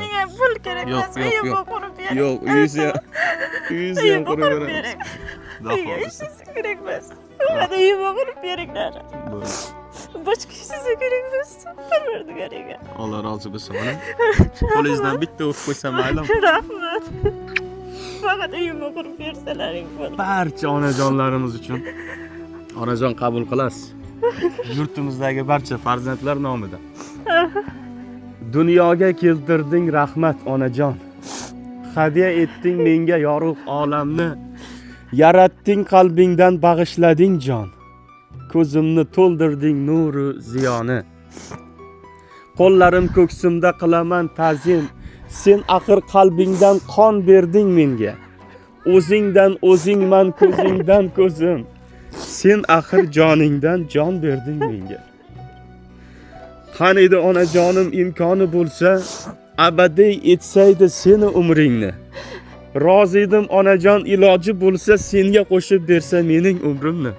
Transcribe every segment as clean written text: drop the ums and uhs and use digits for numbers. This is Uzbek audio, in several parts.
Menga pul kerak emas. Uyimni qurib bering. Yo'q, uyingizni ham qurib beramiz. Uyga hech narsa kerak emas. Faqat uyimni qurib beringlar. Boshqa hech narsa kerak emas. Parvardigoriga. Alloh rozi bo'lsin ona. Qo'lingizdan bitta o'qib qo'ysam maylimi? Rahmat. Faqat uyimni qurib bersalaring bo'ldi. Barcha onajonlarimiz uchun onajon qabul qilasiz. Yurtimizdagi barcha farzandlar nomidan. Dunyoga keltirding rahmat onajon. Hadya etding menga yorug' olamni. Yaratding qalbingdan bag'ishlading jon. Ko'zimni to'ldirding nuru ziyoni. Qo'llarim ko'ksimda qilaman ta'zim. Sen axir qalbingdan qon berding menga. O'zingdan o'zingman, ko'zingdan ko'zim. Sen axir joningdan jon berding menga. Qaniydi onajonim imkoni bo'lsa, abadiy etsaydi seni umringni. Rozi edim onajon iloji bo'lsa senga qo'shib bersa mening umrimni.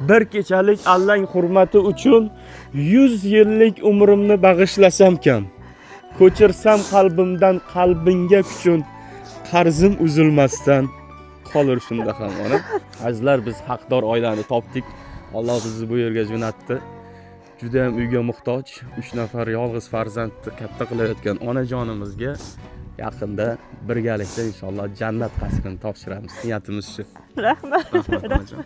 Bir kechalik Allang hurmati uchun 100 yillik umrimni bag'ishlasam kam. Ko'chirsam qalbimdan qalbingga kuchun, qarzim uzilmasdan qolur shunda ham ona. Azizlar, biz haqdor oilani topdik. Alloh bizni bu yerga jo'natdi. Juda ham uyga muhtoj 3 nafar yolg'iz farzandni katta qilayotgan onajonimizga yaqinda birgalikda inshaalloh jannat qasrini topshiramiz. Niyatimiz shu. Rahmat. Rahmat onajon.